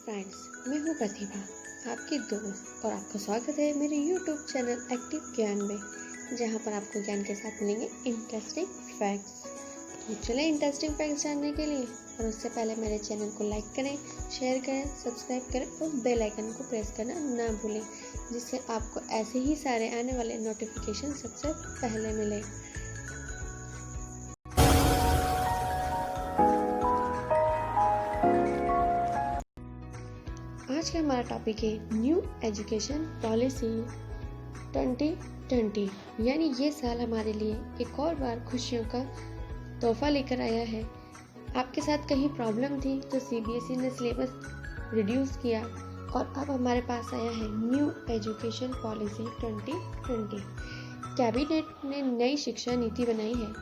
Friends, मैं हूँ प्रतिभा, आपकी दोस्त, और आपका स्वागत है मेरे YouTube चैनल एक्टिव ज्ञान में, जहाँ पर आपको ज्ञान के साथ मिलेंगे इंटरेस्टिंग फैक्ट्स। तो चलें इंटरेस्टिंग फैक्ट्स जानने के लिए, और उससे पहले मेरे चैनल को लाइक करें, शेयर करें, सब्सक्राइब करें और बेल आइकन को प्रेस करना ना भूलें, जिससे आपको ऐसे ही सारे आने वाले नोटिफिकेशन सबसे पहले मिले। आज का हमारा टॉपिक है न्यू एजुकेशन पॉलिसी 2020, यानी ये साल हमारे लिए एक और बार खुशियों का तोहफा लेकर आया है। आपके साथ कहीं प्रॉब्लम थी तो CBSE ने सिलेबस रिड्यूस किया और अब हमारे पास आया है न्यू एजुकेशन पॉलिसी 2020। कैबिनेट ने नई शिक्षा नीति बनाई है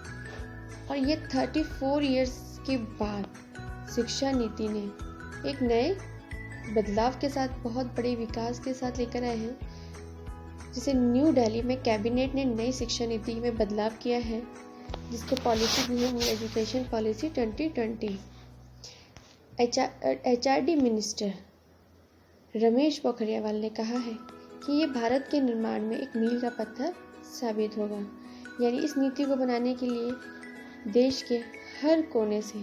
और ये 34 इयर्स के बाद शिक्षा नीति ने एक नए बदलाव के साथ, बहुत बड़े विकास के साथ लेकर आए हैं, जिसे न्यू दिल्ली में कैबिनेट ने नई शिक्षा नीति में बदलाव किया है, जिसको पॉलिसी दी है new education policy 2020। HRD minister Ramesh Pokhriyal ने कहा है कि ये भारत के निर्माण में एक मील का पत्थर साबित होगा। यानी इस नीति को बनाने के लिए देश के हर कोने से,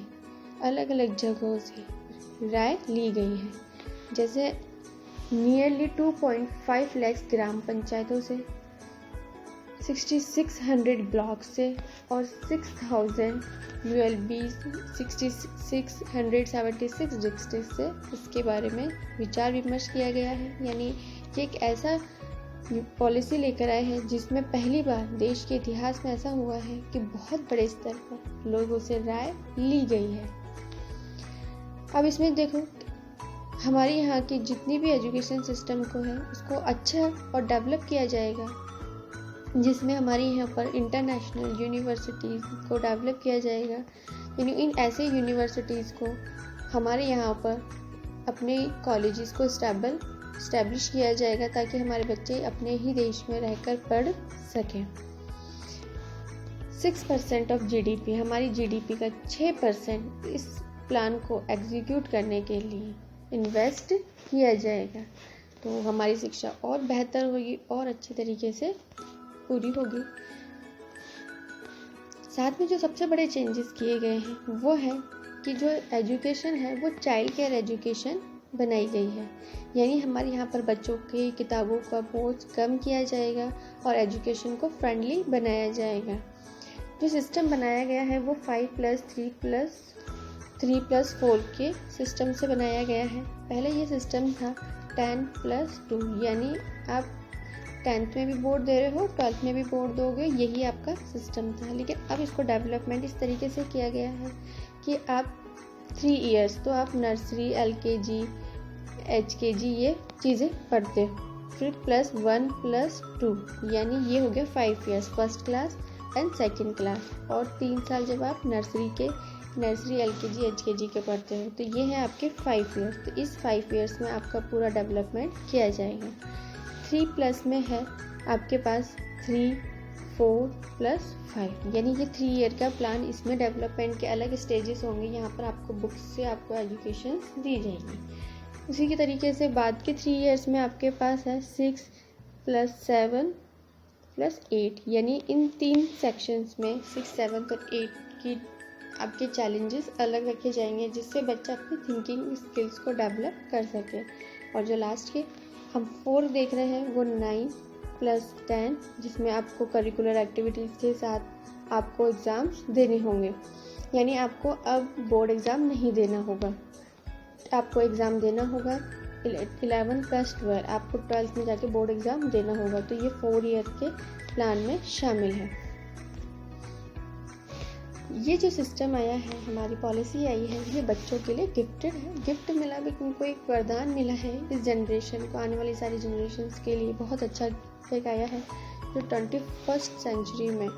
अलग अलग जगहों से राय ली गई है। जैसे नियरली 2.5 लाख ग्राम पंचायतों से, 6600 ब्लॉक से और 6000 ULB 6676 डिस्ट्रिक्ट से इसके बारे में विचार विमर्श किया गया है। यानी ये एक ऐसा पॉलिसी लेकर आए हैं जिसमें पहली बार देश के इतिहास में ऐसा हुआ है कि बहुत बड़े स्तर पर लोगों से राय ली गई है। अब इसमें देखो, हमारे यहाँ की जितनी भी एजुकेशन सिस्टम को है उसको अच्छा और डेवलप किया जाएगा, जिसमें हमारे यहाँ पर इंटरनेशनल यूनिवर्सिटीज़ को डेवलप किया जाएगा। यानी इन ऐसे यूनिवर्सिटीज़ को हमारे यहाँ पर अपने कॉलेजेस को स्टैब्लिश किया जाएगा, ताकि हमारे बच्चे अपने ही देश में रहकर पढ़ सकें। 6% ऑफ GDP, हमारी GDP का 6% इस प्लान को एग्जीक्यूट करने के लिए इन्वेस्ट किया जाएगा, तो हमारी शिक्षा और बेहतर होगी और अच्छे तरीके से पूरी होगी। साथ में जो सबसे बड़े चेंजेस किए गए हैं वो है कि जो एजुकेशन है वो चाइल्ड केयर एजुकेशन बनाई गई है। यानी हमारे यहाँ पर बच्चों की किताबों का बोझ कम किया जाएगा और एजुकेशन को फ्रेंडली बनाया जाएगा। जो सिस्टम बनाया गया है वो 5+3+4 के सिस्टम से बनाया गया है। पहले ये सिस्टम था 10+2, यानी आप 10th में भी बोर्ड दे रहे हो, 12th में भी बोर्ड दोगे, यही आपका सिस्टम था। लेकिन अब इसको डेवलपमेंट इस तरीके से किया गया है कि आप 3 इयर्स, तो आप नर्सरी, LKG, HKG ये चीज़ें पढ़ते हो, फिर +1+2, यानी ये हो गया 5 years, first class and second class, और 3 साल जब आप नर्सरी, LKG, HKG के पढ़ते हो, तो ये है आपके 5 इयर्स। तो इस 5 इयर्स में आपका पूरा डेवलपमेंट किया जाएगा। 3+ में है आपके पास 3, 4+5, यानी ये 3 ईयर का प्लान। इसमें डेवलपमेंट के अलग स्टेजेस होंगे, यहाँ पर आपको बुक्स से आपको एजुकेशन दी जाएगी। उसी के तरीके से बाद के 3 इयर्स में आपके पास है 6+7+8, यानी इन 3 सेक्शंस में 6, 7 और 8 की आपके चैलेंजेस अलग रखे जाएंगे, जिससे बच्चा अपनी थिंकिंग स्किल्स को डेवलप कर सके। और जो लास्ट के हम 4 देख रहे हैं वो 9+10, जिसमें आपको करिकुलर एक्टिविटीज़ के साथ आपको एग्ज़ाम्स देने होंगे। यानी आपको अब बोर्ड एग्ज़ाम नहीं देना होगा, आपको एग्ज़ाम देना होगा 11+12, आपको 12th में जाके बोर्ड एग्ज़ाम देना होगा। तो ये 4 ईयर के प्लान में शामिल है। ये जो सिस्टम आया है, हमारी पॉलिसी आई है, ये बच्चों के लिए गिफ्टेड है। गिफ्ट मिला भी, उनको एक वरदान मिला है इस जनरेशन को, आने वाली सारी जनरेशन्स के लिए बहुत अच्छा एक आया है, जो 21st सेंचुरी में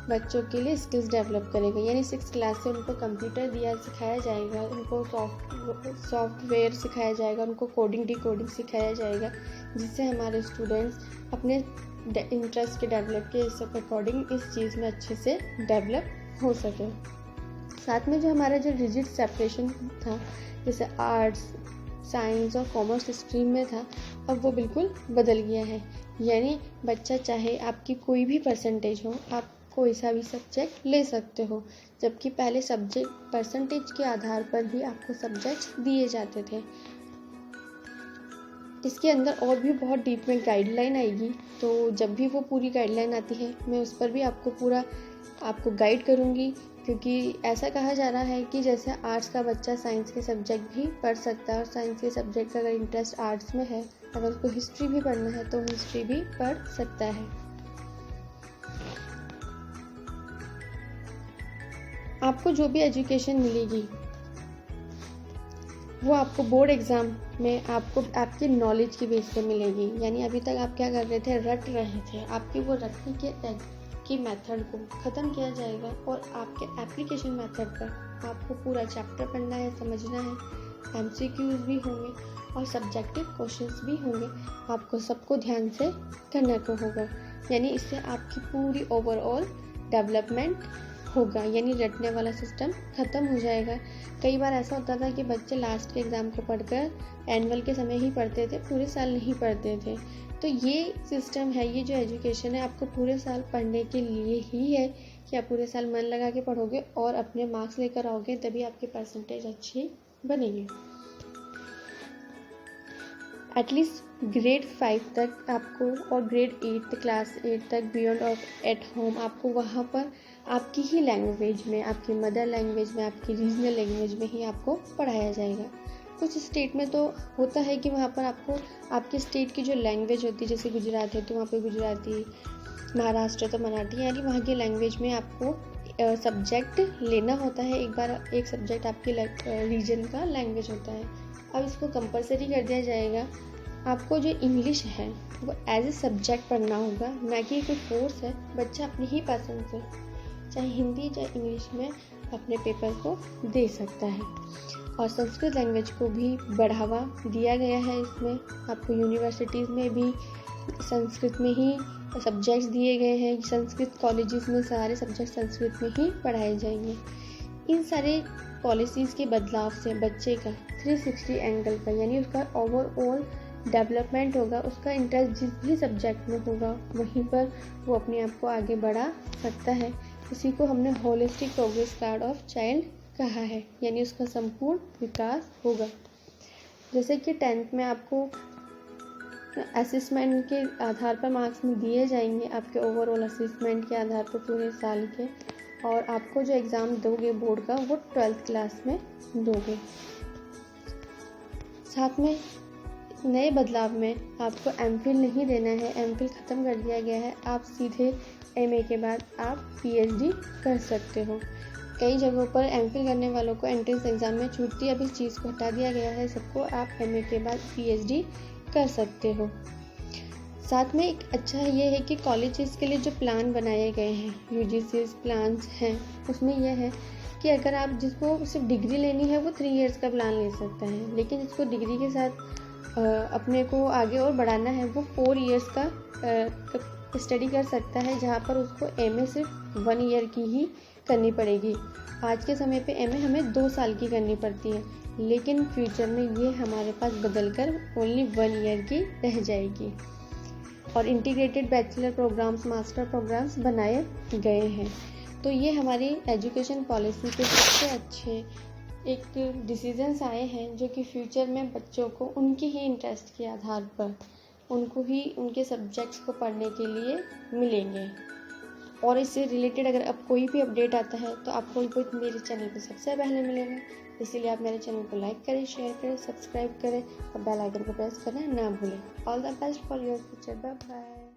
बच्चों के लिए स्किल्स डेवलप करेगा। यानी 6th क्लास से उनको कंप्यूटर सिखाया जाएगा, उनको सॉफ्टवेयर सिखाया जाएगा, उनको कोडिंग डिकोडिंग सिखाया जाएगा, जिससे हमारे स्टूडेंट्स अपने इंटरेस्ट के डेवलप के अकॉर्डिंग इस चीज़ में अच्छे से डेवलप हो सके। साथ में जो हमारा जो रिजिड सेपरेशन था, जैसे आर्ट्स, साइंस और कॉमर्स स्ट्रीम में था, अब वो बिल्कुल बदल गया है। यानी बच्चा चाहे आपकी कोई भी परसेंटेज हो, आप कोई सा भी सब्जेक्ट ले सकते हो, जबकि पहले सब्जेक्ट परसेंटेज के आधार पर ही आपको सब्जेक्ट दिए जाते थे। इसके अंदर और भी बहुत डीप में गाइडलाइन आएगी, तो जब भी वो पूरी गाइडलाइन आती है मैं उस पर भी आपको गाइड करूँगी, क्योंकि ऐसा कहा जा रहा है कि जैसे आर्ट्स का बच्चा साइंस के सब्जेक्ट भी पढ़ सकता है, और साइंस के सब्जेक्ट का अगर इंटरेस्ट आर्ट्स में है, अगर उसको हिस्ट्री भी पढ़ना है तो हिस्ट्री भी पढ़ सकता है। आपको जो भी एजुकेशन मिलेगी वो आपको बोर्ड एग्ज़ाम में आपको आपकी नॉलेज की बेस पे मिलेगी। यानी अभी तक आप क्या कर रहे थे, रट रहे थे, आपके वो रटने के मेथड को ख़त्म किया जाएगा और आपके एप्लीकेशन मेथड पर आपको पूरा चैप्टर पढ़ना है, समझना है, MCQs भी होंगे और सब्जेक्टिव क्वेश्चंस भी होंगे, आपको सबको ध्यान से करने को होगा। यानी इससे आपकी पूरी ओवरऑल डेवलपमेंट होगा, यानी रटने वाला सिस्टम ख़त्म हो जाएगा। कई बार ऐसा होता था कि बच्चे लास्ट के एग्ज़ाम को पढ़कर एनुअल के समय ही पढ़ते थे, पूरे साल नहीं पढ़ते थे। तो ये सिस्टम है, ये जो एजुकेशन है आपको पूरे साल पढ़ने के लिए ही है कि आप पूरे साल मन लगा के पढ़ोगे और अपने मार्क्स लेकर आओगे, तभी आपकी परसेंटेज अच्छी बनेगी। एटलीस्ट ग्रेड 5 तक आपको और ग्रेड 8 क्लास 8 तक बियॉन्ड ऑफ एट होम आपको वहाँ पर आपकी ही लैंग्वेज में, आपकी मदर लैंग्वेज में, आपकी रीजनल लैंग्वेज में ही आपको पढ़ाया जाएगा। कुछ स्टेट में तो होता है कि वहाँ पर आपको आपके स्टेट की जो लैंग्वेज होती है, जैसे गुजरात है तो वहाँ पे गुजराती, महाराष्ट्र तो मराठी, यानी वहाँ की लैंग्वेज में आपको सब्जेक्ट लेना होता है। एक बार एक सब्जेक्ट आपके रीजन का लैंग्वेज होता है। अब इसको कंपलसरी कर दिया जाएगा, आपको जो इंग्लिश है वो एज ए सब्जेक्ट पढ़ना होगा, ना कि कोई फोर्स है। बच्चा अपनी ही पसंद से चाहे हिंदी चाहे इंग्लिश में अपने पेपर को दे सकता है। और संस्कृत लैंग्वेज को भी बढ़ावा दिया गया है। इसमें आपको यूनिवर्सिटीज़ में भी संस्कृत में ही सब्जेक्ट्स दिए गए हैं। संस्कृत कॉलेजेस में सारे सब्जेक्ट संस्कृत में ही पढ़ाए जाएंगे। इन सारे पॉलिसीज़ के बदलाव से बच्चे का 360 एंगल पर, यानी उसका ओवरऑल डेवलपमेंट होगा। उसका इंटरेस्ट जिस भी सब्जेक्ट में होगा वहीं पर वो अपने आप को आगे बढ़ा सकता है। इसी को हमने holistic progress card of child कहा है, यानी उसका संपूर्ण विकास होगा। जैसे कि 10th में आपको असेसमेंट के आधार पर मार्क्स में दिए जाएंगे, आपके ओवरऑल असेसमेंट के आधार पर पूरे साल के, और आपको जो एग्ज़ाम दोगे बोर्ड का वो 12th क्लास में दोगे। साथ में नए बदलाव में आपको MPhil नहीं देना है, MPhil ख़त्म कर दिया गया है। आप सीधे MA के बाद आप PhD कर सकते हो। कई जगहों पर MPhil करने वालों को एंट्रेंस एग्ज़ाम में छूटती है, अब इस चीज़ को हटा दिया गया है। सबको आप MA के बाद PhD कर सकते हो। साथ में एक अच्छा ये है कि कॉलेजेस के लिए जो प्लान बनाए गए हैं, UGC प्लान्स हैं, उसमें यह है कि अगर आप जिसको सिर्फ डिग्री लेनी है वो 3 इयर्स का प्लान ले सकता है, लेकिन जिसको डिग्री के साथ अपने को आगे और बढ़ाना है वो 4 इयर्स का स्टडी कर सकता है, जहाँ पर उसको MA सिर्फ 1 ईयर की ही करनी पड़ेगी। आज के समय पे MA हमें 2 साल की करनी पड़ती है, लेकिन फ्यूचर में ये हमारे पास बदलकर ओनली 1 ईयर की रह जाएगी। और integrated bachelor programmes, master programmes बनाए गए हैं। तो ये हमारी एजुकेशन पॉलिसी के सबसे अच्छे एक डिसीजंस आए हैं, जो कि फ्यूचर में बच्चों को उनके ही इंटरेस्ट के आधार पर उनको ही उनके सब्जेक्ट्स को पढ़ने के लिए मिलेंगे। और इससे रिलेटेड अगर अब कोई भी अपडेट आता है तो आपको वो मेरे चैनल पर सबसे पहले मिलेगा। इसीलिए आप मेरे चैनल को लाइक करें, शेयर करें, सब्सक्राइब करें और बेल आइकन को प्रेस करना ना भूलें। All the best for your future. Bye bye.